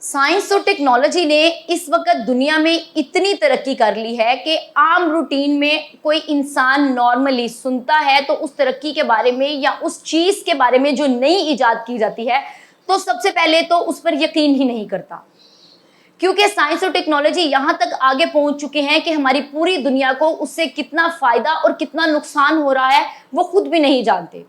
Science اور technology نے اس وقت دنیا میں اتنی ترقی کر لی ہے کہ عام روٹین میں کوئی انسان نارملی سنتا ہے تو اس ترقی کے بارے میں یا اس چیز کے بارے میں جو نئی ایجاد کی جاتی ہے تو سب سے پہلے تو اس پر یقین ہی نہیں کرتا، کیونکہ سائنس اور ٹیکنالوجی یہاں تک آگے پہنچ چکے ہیں کہ ہماری پوری دنیا کو اس سے کتنا فائدہ اور کتنا نقصان ہو رہا ہے وہ خود بھی نہیں جانتے۔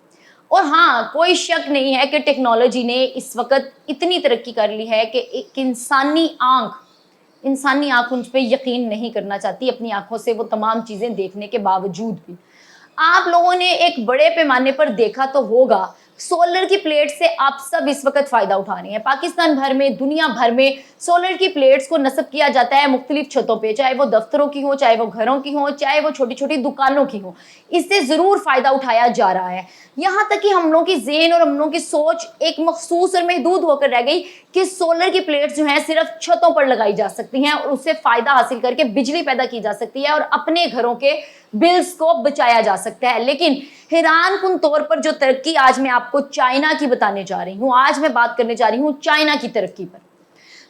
اور ہاں، کوئی شک نہیں ہے کہ ٹیکنالوجی نے اس وقت اتنی ترقی کر لی ہے کہ ایک انسانی آنکھ ان پہ یقین نہیں کرنا چاہتی اپنی آنکھوں سے وہ تمام چیزیں دیکھنے کے باوجود بھی۔ آپ لوگوں نے ایک بڑے پیمانے پر دیکھا تو ہوگا، سولر کی پلیٹ سے آپ سب اس وقت فائدہ اٹھا رہے ہیں۔ پاکستان بھر میں، دنیا بھر میں سولر کی پلیٹس کو نصب کیا جاتا ہے مختلف چھتوں پہ، چاہے وہ دفتروں کی ہو، چاہے وہ گھروں کی ہو، چاہے وہ چھوٹی چھوٹی دکانوں کی ہو، اس سے ضرور فائدہ اٹھایا جا رہا ہے۔ یہاں تک کہ ہم لوگوں کی ذہن اور ہم لوگوں کی سوچ ایک مخصوص اور محدود ہو کر رہ گئی کہ سولر کی پلیٹس جو ہیں صرف چھتوں پر لگائی جا سکتی ہیں اور اس سے فائدہ حاصل کر کے بجلی پیدا کی جا سکتی ہے اور اپنے گھروں کے بلز کو بچایا جا سکتا ہے۔ لیکن حیران کن طور پر جو ترقی آج میں آپ کو چائنا کی بتانے جا رہی ہوں، آج میں بات کرنے جا رہی ہوں چائنا کی ترقی پر۔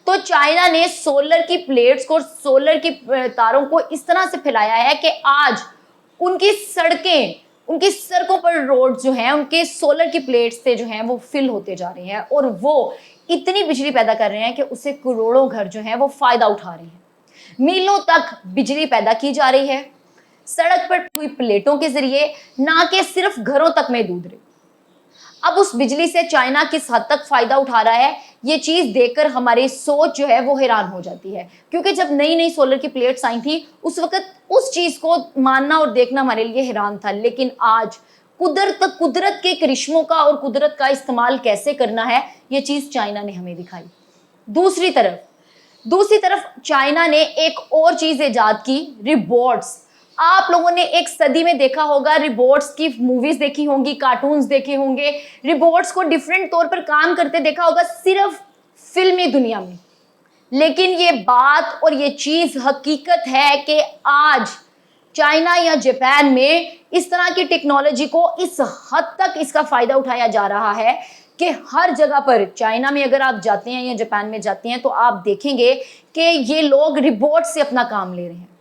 تو چائنا نے سولر کی پلیٹس کو، سولر کی تاروں کو اس طرح سے پھیلایا ہے کہ آج ان کی سڑکوں پر روڈ جو ہیں ان کے سولر کی پلیٹس سے جو ہیں وہ فل ہوتے جا رہے ہیں اور وہ اتنی بجلی پیدا کر رہے ہیں کہ اسے کروڑوں گھر جو ہیں وہ فائدہ اٹھا رہے ہیں۔ میلوں تک بجلی پیدا کی جا رہی ہے سڑک پر ہوئی پلیٹوں کے ذریعے، نہ کہ صرف گھروں تک محدود رہے۔ اب اس بجلی سے چائنا کس حد تک فائدہ اٹھا رہا ہے، یہ چیز دیکھ کر ہماری سوچ جو ہے وہ حیران ہو جاتی ہے، کیونکہ جب نئی سولر کی پلیٹس آئی تھی اس وقت اس چیز کو ماننا اور دیکھنا ہمارے لیے حیران تھا۔ لیکن آج قدرت کے کرشموں کا اور قدرت کا استعمال کیسے کرنا ہے، یہ چیز چائنا نے ہمیں دکھائی۔ دوسری طرف چائنا نے ایک اور چیز ایجاد کی، روبوٹس۔ آپ لوگوں نے ایک صدی میں دیکھا ہوگا، روبوٹس کی موویز دیکھی ہوں گی، کارٹونز دیکھے ہوں گے، روبوٹس کو ڈیفرنٹ طور پر کام کرتے دیکھا ہوگا صرف فلمی دنیا میں۔ لیکن یہ بات اور یہ چیز حقیقت ہے کہ آج چائنا یا جاپان میں اس طرح کی ٹیکنالوجی کو اس حد تک اس کا فائدہ اٹھایا جا رہا ہے کہ ہر جگہ پر، چائنا میں اگر آپ جاتے ہیں یا جاپان میں جاتے ہیں تو آپ دیکھیں گے کہ یہ لوگ روبوٹ سے اپنا کام لے رہے ہیں۔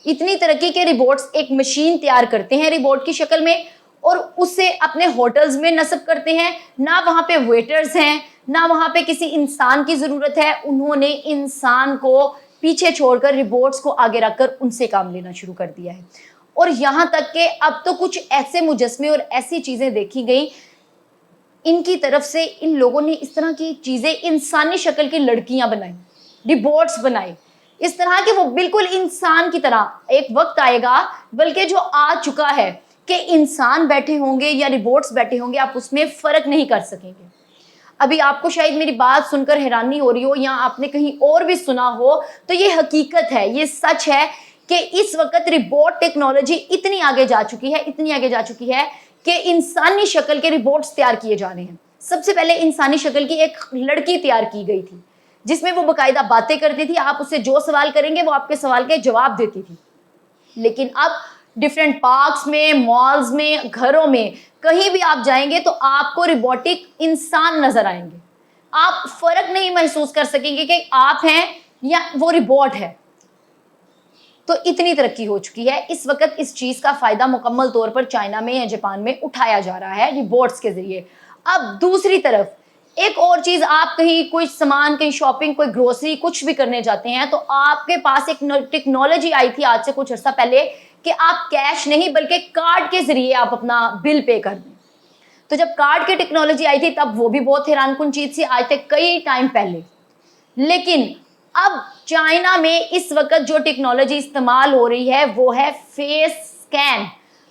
اتنی ترقی کے روبوٹس ایک مشین تیار کرتے ہیں روبوٹ کی شکل میں اور اسے اپنے ہوٹلز میں نصب کرتے ہیں۔ نہ وہاں پہ ویٹرز ہیں، نہ وہاں پہ کسی انسان کی ضرورت ہے، انہوں نے انسان کو پیچھے چھوڑ کر روبوٹس کو آگے رکھ کر ان سے کام لینا شروع کر دیا ہے۔ اور یہاں تک کہ اب تو کچھ ایسے مجسمے اور ایسی چیزیں دیکھی گئی، ان کی طرف سے ان لوگوں نے اس طرح کی چیزیں، انسانی شکل کی لڑکیاں بنائی، روبوٹس بنائے، اس طرح کہ وہ بالکل انسان کی طرح۔ ایک وقت آئے گا، بلکہ جو آ چکا ہے، کہ انسان بیٹھے ہوں گے یا روبوٹس بیٹھے ہوں گے، آپ اس میں فرق نہیں کر سکیں گے۔ ابھی آپ کو شاید میری بات سن کر حیرانی ہو رہی ہو یا آپ نے کہیں اور بھی سنا ہو، تو یہ حقیقت ہے، یہ سچ ہے کہ اس وقت روبوٹ ٹیکنالوجی اتنی آگے جا چکی ہے کہ انسانی شکل کے روبوٹس تیار کیے جا رہے ہیں۔ سب سے پہلے انسانی شکل کی ایک لڑکی تیار کی گئی تھی جس میں وہ باقاعدہ باتیں کرتی تھی، آپ اسے جو سوال کریں گے وہ آپ کے سوال کے جواب دیتی تھی۔ لیکن اب ڈیفرنٹ پارکس میں، مالز میں، گھروں میں، کہیں بھی آپ جائیں گے تو آپ کو روبوٹک انسان نظر آئیں گے۔ آپ فرق نہیں محسوس کر سکیں گے کہ آپ ہیں یا وہ روبوٹ ہے۔ تو اتنی ترقی ہو چکی ہے، اس وقت اس چیز کا فائدہ مکمل طور پر چائنا میں یا جاپان میں اٹھایا جا رہا ہے روبوٹس کے ذریعے۔ اب دوسری طرف ایک اور چیز، آپ کہیں کوئی سامان، کہیں شاپنگ، کوئی گروسری کچھ بھی کرنے جاتے ہیں تو آپ کے پاس ایک ٹیکنالوجی آئی تھی آج سے کچھ عرصہ پہلے کہ آپ کیش نہیں بلکہ کارڈ کے ذریعے آپ اپنا بل پے کر دیں۔ تو جب کارڈ کی ٹیکنالوجی آئی تھی تب وہ بھی بہت حیران کن چیز تھی، آج سے کئی ٹائم پہلے۔ لیکن اب چائنا میں اس وقت جو ٹیکنالوجی استعمال ہو رہی ہے وہ ہے فیس سکین۔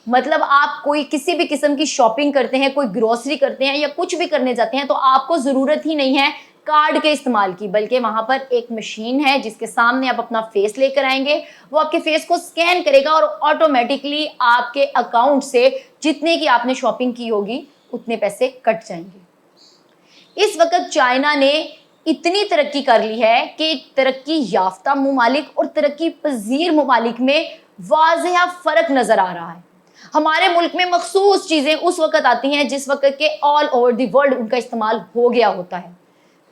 مطلب آپ کوئی کسی بھی قسم کی شاپنگ کرتے ہیں، کوئی گروسری کرتے ہیں یا کچھ بھی کرنے جاتے ہیں تو آپ کو ضرورت ہی نہیں ہے کارڈ کے استعمال کی، بلکہ وہاں پر ایک مشین ہے جس کے سامنے آپ اپنا فیس لے کر آئیں گے، وہ آپ کے فیس کو سکین کرے گا اور آٹومیٹکلی آپ کے اکاؤنٹ سے جتنے کی آپ نے شاپنگ کی ہوگی اتنے پیسے کٹ جائیں گے۔ اس وقت چائنا نے اتنی ترقی کر لی ہے کہ ترقی یافتہ ممالک اور ترقی پذیر ممالک میں واضح فرق نظر آ رہا ہے۔ ہمارے ملک میں مخصوص چیزیں اس وقت آتی ہیں جس وقت کے all over the world in کا استعمال ہو گیا ہوتا ہے۔